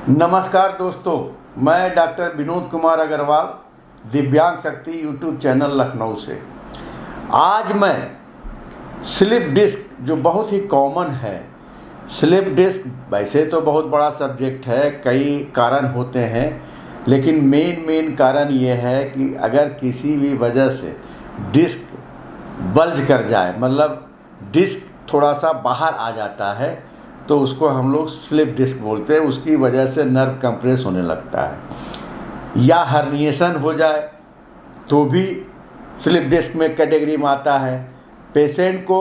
नमस्कार दोस्तों, मैं डॉक्टर विनोद कुमार अग्रवाल, दिव्यांग शक्ति यूट्यूब चैनल लखनऊ से। आज मैं स्लिप डिस्क जो बहुत ही कॉमन है, स्लिप डिस्क वैसे तो बहुत बड़ा सब्जेक्ट है, कई कारण होते हैं, लेकिन मेन कारण ये है कि अगर किसी भी वजह से डिस्क बल्ज कर जाए, मतलब डिस्क थोड़ा सा बाहर आ जाता है, तो उसको हम लोग स्लिप डिस्क बोलते हैं। उसकी वजह से नर्व कंप्रेस होने लगता है या हर्निएशन हो जाए तो भी स्लिप डिस्क में कैटेगरी में आता है। पेशेंट को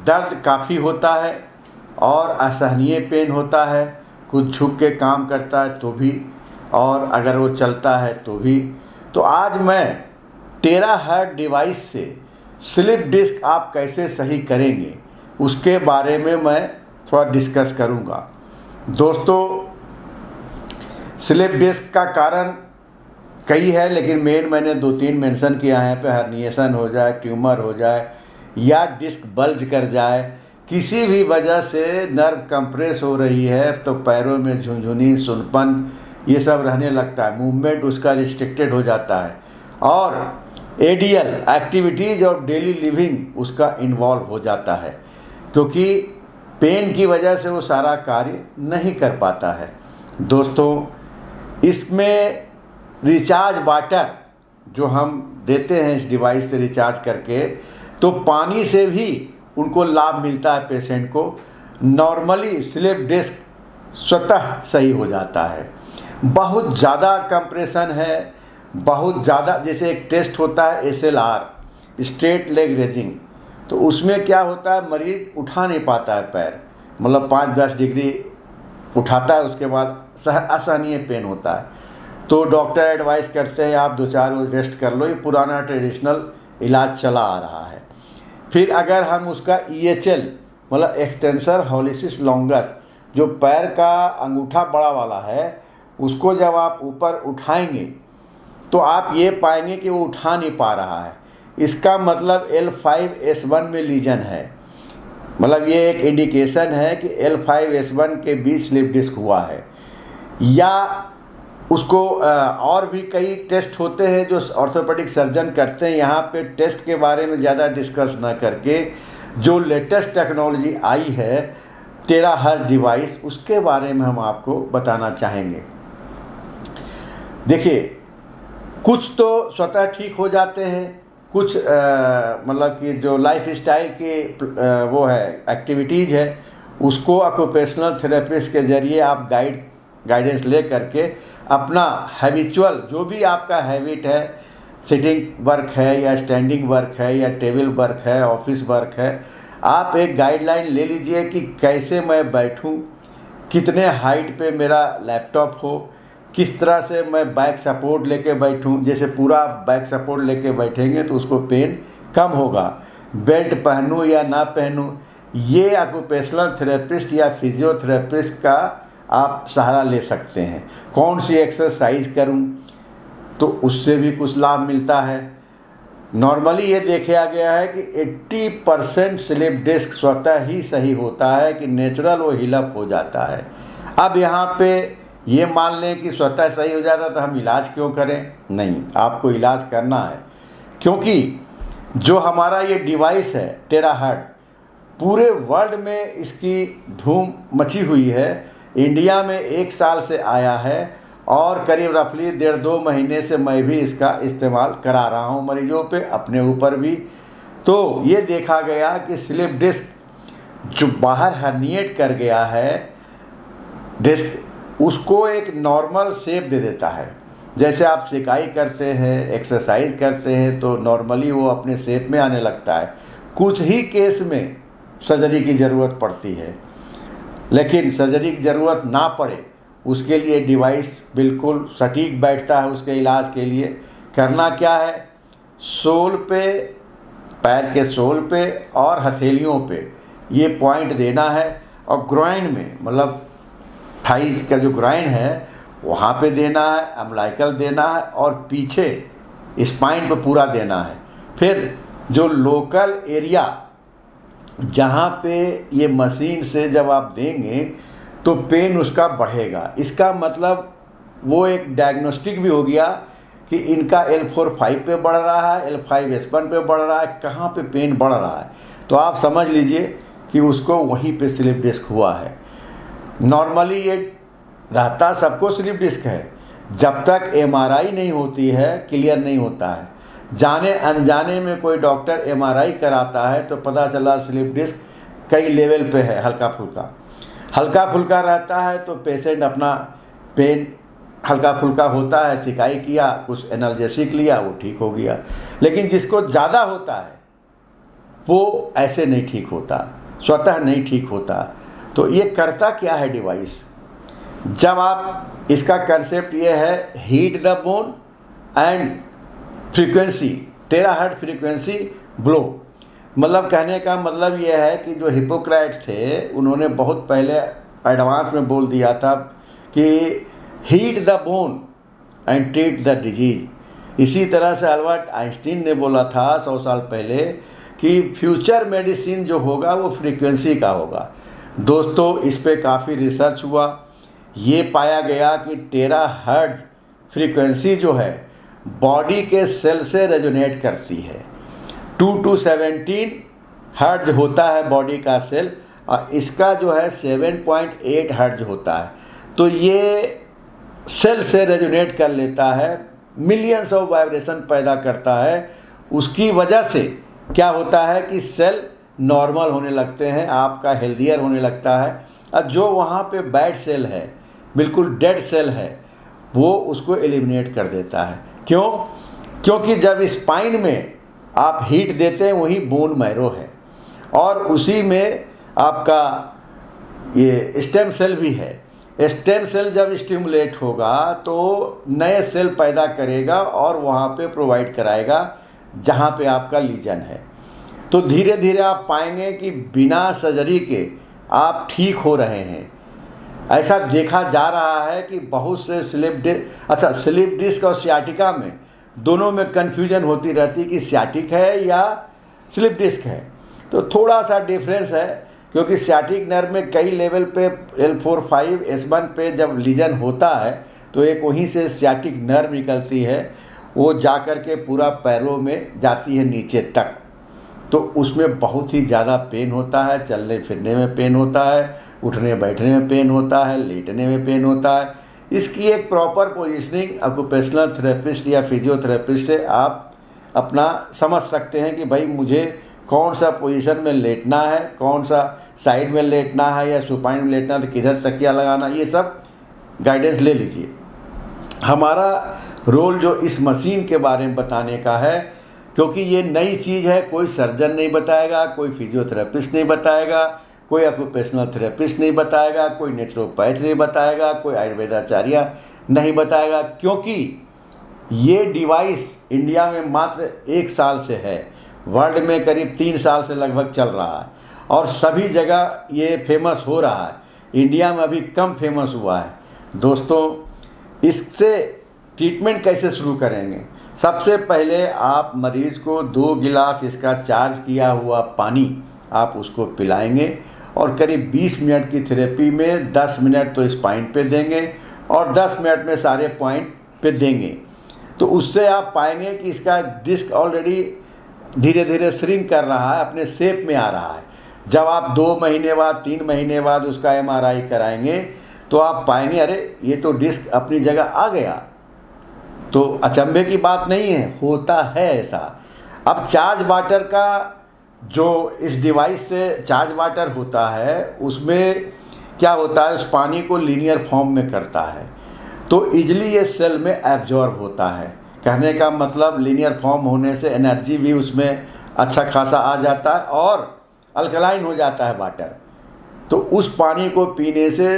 दर्द काफ़ी होता है और असहनीय पेन होता है, कुछ झुक के काम करता है तो भी, और अगर वो चलता है तो भी। तो आज मैं टेराहर्ट्ज डिवाइस से स्लिप डिस्क आप कैसे सही करेंगे उसके बारे में मैं थोड़ा डिस्कस करूंगा। दोस्तों, स्लिप डिस्क का कारण कई है, लेकिन मैंने 2-3 मेंशन किया है। पे हर्निएशन हो जाए, ट्यूमर हो जाए या डिस्क बल्ज कर जाए, किसी भी वजह से नर्व कंप्रेस हो रही है तो पैरों में झुनझुनी, सुनपन ये सब रहने लगता है, मूवमेंट उसका रिस्ट्रिक्टेड हो जाता है और ADL activities of daily living उसका इन्वॉल्व हो जाता है, क्योंकि पेन की वजह से वो सारा कार्य नहीं कर पाता है। दोस्तों, इसमें रिचार्ज वाटर जो हम देते हैं इस डिवाइस से रिचार्ज करके, तो पानी से भी उनको लाभ मिलता है पेशेंट को। नॉर्मली स्लिप डिस्क स्वतः सही हो जाता है। बहुत ज़्यादा कंप्रेशन है, बहुत ज़्यादा, जैसे एक टेस्ट होता है SLR, स्ट्रेट लेग रेजिंग, तो उसमें क्या होता है, मरीज उठा नहीं पाता है पैर, मतलब 5-10 डिग्री उठाता है, उसके बाद असहनीय पेन होता है। तो डॉक्टर एडवाइस करते हैं आप 2-4 रोज रेस्ट कर लो, ये पुराना ट्रेडिशनल इलाज चला आ रहा है। फिर अगर हम उसका EHL मतलब एक्सटेंसर हॉलिसिस लॉन्गस, जो पैर का अंगूठा बड़ा वाला है, उसको जब आप ऊपर उठाएंगे तो आप ये पाएंगे कि वो उठा नहीं पा रहा है। इसका मतलब L5-S1 में लीजन है, मतलब ये एक इंडिकेशन है कि L5-S1 के बीच स्लिप डिस्क हुआ है। या उसको और भी कई टेस्ट होते हैं जो ऑर्थोपेडिक सर्जन करते हैं। यहाँ पे टेस्ट के बारे में ज़्यादा डिस्कस ना करके जो लेटेस्ट टेक्नोलॉजी आई है टेराहर्ट्ज डिवाइस, उसके बारे में हम आपको बताना चाहेंगे। देखिए, कुछ तो स्वतः ठीक हो जाते हैं, कुछ मतलब कि जो लाइफ स्टाइल की वो है एक्टिविटीज़ है, उसको ऑक्यूपेशनल थेरेपिस्ट के ज़रिए आप गाइडेंस ले करके अपना हैबिचुअल जो भी आपका हैबिट है, सिटिंग वर्क है या स्टैंडिंग वर्क है या टेबल वर्क है, ऑफिस वर्क है, आप एक गाइडलाइन ले लीजिए कि कैसे मैं बैठूं, कितने हाइट पे मेरा लैपटॉप हो, किस तरह से मैं बैक सपोर्ट लेके बैठूं। जैसे पूरा बैक सपोर्ट लेके बैठेंगे तो उसको पेन कम होगा। बेल्ट पहनूं या ना पहनूं, ये ऑक्यूपेशनल थेरेपिस्ट या फिजियोथेरेपिस्ट का आप सहारा ले सकते हैं। कौन सी एक्सरसाइज करूं, तो उससे भी कुछ लाभ मिलता है। नॉर्मली ये देखा गया है कि 80% स्लिप डिस्क स्वतः ही सही होता है, कि नेचुरल वो हीलअप हो जाता है। अब यहाँ पे ये मान लें कि स्वतः सही हो जाता तो हम इलाज क्यों करें? नहीं, आपको इलाज करना है, क्योंकि जो हमारा ये डिवाइस है टेराहर्ट्ज, पूरे वर्ल्ड में इसकी धूम मची हुई है। इंडिया में 1 साल से आया है और करीब रफली 1.5-2 महीने से मैं भी इसका इस्तेमाल करा रहा हूँ मरीजों पे, अपने ऊपर भी। तो ये देखा गया कि स्लिप डिस्क जो बाहर हर्निएट कर गया है डिस्क, उसको एक नॉर्मल शेप दे देता है। जैसे आप सिकाई करते हैं, एक्सरसाइज करते हैं, तो नॉर्मली वो अपने शेप में आने लगता है। कुछ ही केस में सर्जरी की ज़रूरत पड़ती है, लेकिन सर्जरी की ज़रूरत ना पड़े उसके लिए डिवाइस बिल्कुल सटीक बैठता है। उसके इलाज के लिए करना क्या है, सोल पे, पैर के सोल पे और हथेलियों पे ये पॉइंट देना है, और ग्रोइन में, मतलब थाई का जो ग्राइन है वहाँ पे देना है, अम्बलाइकल देना है, और पीछे स्पाइन पे पूरा देना है। फिर जो लोकल एरिया जहाँ पे ये मशीन से जब आप देंगे तो पेन उसका बढ़ेगा। इसका मतलब वो एक डायग्नोस्टिक भी हो गया कि इनका L4-5 पे बढ़ रहा है, L5-S1 पे बढ़ रहा है, कहाँ पे पेन बढ़ रहा है। तो आप समझ लीजिए कि उसको वहीं पे स्लिप डिस्क हुआ है। नॉर्मली ये रहता सबको स्लिप डिस्क है, जब तक MRI नहीं होती है क्लियर नहीं होता है। जाने अनजाने में कोई डॉक्टर MRI कराता है तो पता चला स्लिप डिस्क कई लेवल पे है, हल्का फुल्का रहता है तो पेशेंट अपना पेन हल्का फुल्का होता है, सिकाई किया, कुछ एनाल्जेसिक लिया, वो ठीक हो गया। लेकिन जिसको ज़्यादा होता है वो ऐसे नहीं ठीक होता, स्वतः नहीं ठीक होता। तो ये करता क्या है डिवाइस? जब आप इसका कंसेप्ट ये है heat the bone and frequency, terahertz frequency blow. मतलब कहने का मतलब ये है कि जो हिपोक्रेट थे उन्होंने बहुत पहले एडवांस में बोल दिया था कि heat the bone and treat the disease. इसी तरह से अल्बर्ट आइंस्टीन ने बोला था 100 साल पहले कि फ्यूचर मेडिसिन जो होगा वो फ्रीक्वेंसी का होगा। दोस्तों, इस पे काफ़ी रिसर्च हुआ, ये पाया गया कि टेराहर्ट्ज फ्रीक्वेंसी जो है बॉडी के सेल से रेजोनेट करती है। 2 to 17 हर्ट्ज होता है बॉडी का सेल, और इसका जो है 7.8 हर्ट्ज होता है। तो ये सेल से रेजोनेट कर लेता है, मिलियंस ऑफ वाइब्रेशन पैदा करता है। उसकी वजह से क्या होता है कि सेल नॉर्मल होने लगते हैं, आपका हेल्दियर होने लगता है। और जो वहाँ पे बैड सेल है, बिल्कुल डेड सेल है, वो उसको एलिमिनेट कर देता है। क्यों? क्योंकि जब स्पाइन में आप हीट देते हैं वही बोन मैरो है, और उसी में आपका ये स्टेम सेल भी है। स्टेम सेल जब स्टिमुलेट होगा तो नए सेल पैदा करेगा और वहाँ पे प्रोवाइड कराएगा जहाँ पे आपका लीजन है। तो धीरे धीरे आप पाएंगे कि बिना सर्जरी के आप ठीक हो रहे हैं। ऐसा देखा जा रहा है कि बहुत से स्लिप डिस्क और सियाटिका में दोनों में कन्फ्यूजन होती रहती कि सियाटिक है या स्लिप डिस्क है। तो थोड़ा सा डिफरेंस है, क्योंकि सियाटिक नर्व में कई लेवल पे L4-5-S1 पे जब लीजन होता है तो एक वहीं से सियाटिक नर्व निकलती है, वो जा कर के पूरा पैरों में जाती है नीचे तक। तो उसमें बहुत ही ज़्यादा पेन होता है, चलने फिरने में पेन होता है, उठने बैठने में पेन होता है, लेटने में पेन होता है। इसकी एक प्रॉपर पोजीशनिंग ऑक्यूपेशनल थेरेपिस्ट या फिजियोथेरेपिस्ट से आप अपना समझ सकते हैं कि भाई मुझे कौन सा पोजीशन में लेटना है, कौन सा साइड में लेटना है या सुपाइन में लेटना है, तो किधर तकिया लगाना, ये सब गाइडेंस ले लीजिए। हमारा रोल जो इस मशीन के बारे में बताने का है, क्योंकि ये नई चीज़ है, कोई सर्जन नहीं बताएगा, कोई फिजियोथेरेपिस्ट नहीं बताएगा, कोई ऑक्यूपेशनल थेरेपिस्ट नहीं बताएगा, कोई नेचुरोपैथ नहीं बताएगा, कोई आयुर्वेदाचार्य नहीं बताएगा, क्योंकि ये डिवाइस इंडिया में मात्र 1 साल से है, वर्ल्ड में करीब 3 साल से लगभग चल रहा है और सभी जगह ये फेमस हो रहा है। इंडिया में अभी कम फेमस हुआ है। दोस्तों, इससे ट्रीटमेंट कैसे शुरू करेंगे? सबसे पहले आप मरीज़ को 2 गिलास इसका चार्ज किया हुआ पानी आप उसको पिलाएंगे, और करीब 20 मिनट की थेरेपी में 10 मिनट तो स्पाइन पे देंगे और 10 मिनट में सारे पॉइंट पे देंगे। तो उससे आप पाएंगे कि इसका डिस्क ऑलरेडी धीरे धीरे श्रिंक कर रहा है, अपने शेप में आ रहा है। जब आप 2 महीने बाद 3 महीने बाद उसका MRI कराएंगे तो आप पाएंगे अरे ये तो डिस्क अपनी जगह आ गया। तो अचंभे की बात नहीं है, होता है ऐसा। अब चार्ज वाटर का जो इस डिवाइस से चार्ज वाटर होता है, उसमें क्या होता है, उस पानी को लीनियर फॉर्म में करता है, तो इजली ये सेल में एब्जॉर्ब होता है। कहने का मतलब लीनियर फॉर्म होने से एनर्जी भी उसमें अच्छा खासा आ जाता है और अल्कलाइन हो जाता है वाटर। तो उस पानी को पीने से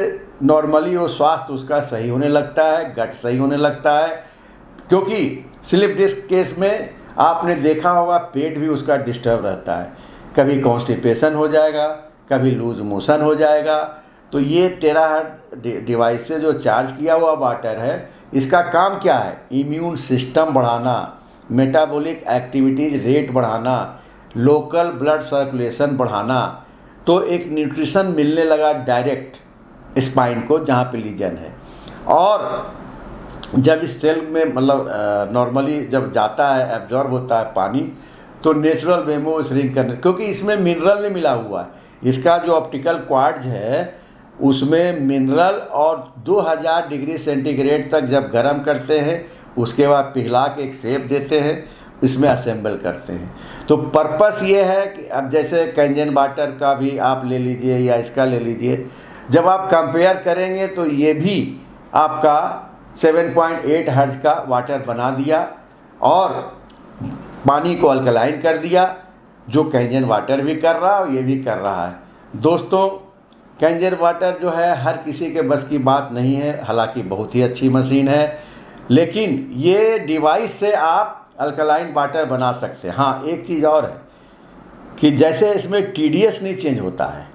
नॉर्मली वो स्वास्थ्य उसका सही होने लगता है, गट सही होने लगता है। क्योंकि स्लिप डिस्क केस में आपने देखा होगा पेट भी उसका डिस्टर्ब रहता है, कभी कॉन्स्टिपेशन हो जाएगा, कभी लूज मोशन हो जाएगा। तो ये टेराहर्ट्ज डिवाइस से जो चार्ज किया हुआ वाटर है, इसका काम क्या है? इम्यून सिस्टम बढ़ाना, मेटाबॉलिक एक्टिविटीज रेट बढ़ाना, लोकल ब्लड सर्कुलेशन बढ़ाना। तो एक न्यूट्रिशन मिलने लगा डायरेक्ट, स्पाइन को जहाँ पे लीजन है। और जब इस सेल में मतलब नॉर्मली जब जाता है, एब्जॉर्ब होता है पानी, तो नेचुरल वे में वो श्रिंक करने, क्योंकि इसमें मिनरल भी मिला हुआ है। इसका जो ऑप्टिकल क्वार्ट्ज है उसमें मिनरल, और 2000 डिग्री सेंटीग्रेड तक जब गर्म करते हैं उसके बाद पिघला के एक शेप देते हैं, इसमें असेंबल करते हैं। तो पर्पस ये है कि अब जैसे कैंजन वाटर का भी आप ले लीजिए या इसका ले लीजिए, जब आप कंपेयर करेंगे तो ये भी आपका 7.8 हर्ट्ज का वाटर बना दिया और पानी को अल्कलाइन कर दिया, जो कैंजन वाटर भी कर रहा है और ये भी कर रहा है। दोस्तों, कैंजन वाटर जो है हर किसी के बस की बात नहीं है, हालांकि बहुत ही अच्छी मशीन है, लेकिन ये डिवाइस से आप अल्कलाइन वाटर बना सकते हैं। हाँ, एक चीज़ और है कि जैसे इसमें TDS नहीं चेंज होता है,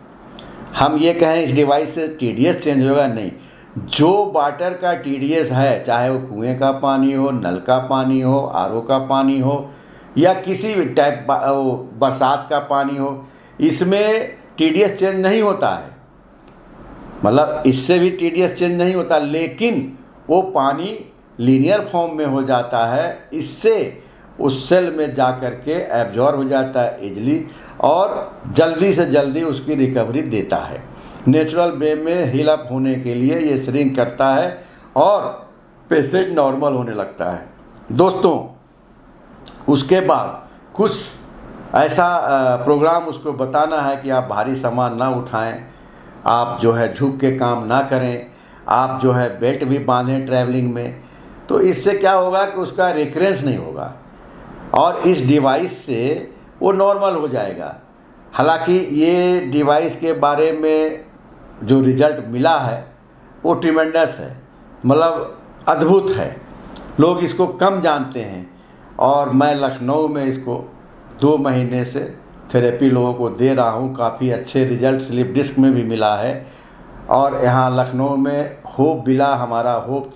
हम ये कहें इस डिवाइस से TDS चेंज होगा, नहीं। जो वाटर का TDS है, चाहे वो कुएं का पानी हो, नल का पानी हो, RO का पानी हो या किसी भी टाइप बरसात का पानी हो, इसमें TDS चेंज नहीं होता है, मतलब इससे भी TDS चेंज नहीं होता, लेकिन वो पानी लीनियर फॉर्म में हो जाता है, इससे उस सेल में जा कर के एब्जॉर्ब हो जाता है इजली और जल्दी से जल्दी उसकी रिकवरी देता है। नेचुरल वे में हील अप होने के लिए ये श्रिंक करता है और पेशेंट नॉर्मल होने लगता है। दोस्तों, उसके बाद कुछ ऐसा प्रोग्राम उसको बताना है कि आप भारी सामान ना उठाएं, आप जो है झुक के काम ना करें, आप जो है बेल्ट भी बांधें ट्रैवलिंग में। तो इससे क्या होगा कि उसका रिकरेंस नहीं होगा और इस डिवाइस से वो नॉर्मल हो जाएगा। हालांकि ये डिवाइस के बारे में जो रिज़ल्ट मिला है वो ट्रिमेंडस है, मतलब अद्भुत है। लोग इसको कम जानते हैं और मैं लखनऊ में इसको 2 महीने से थेरेपी लोगों को दे रहा हूँ। काफ़ी अच्छे रिजल्ट स्लिप डिस्क में भी मिला है और यहाँ लखनऊ में होप विला, हमारा होप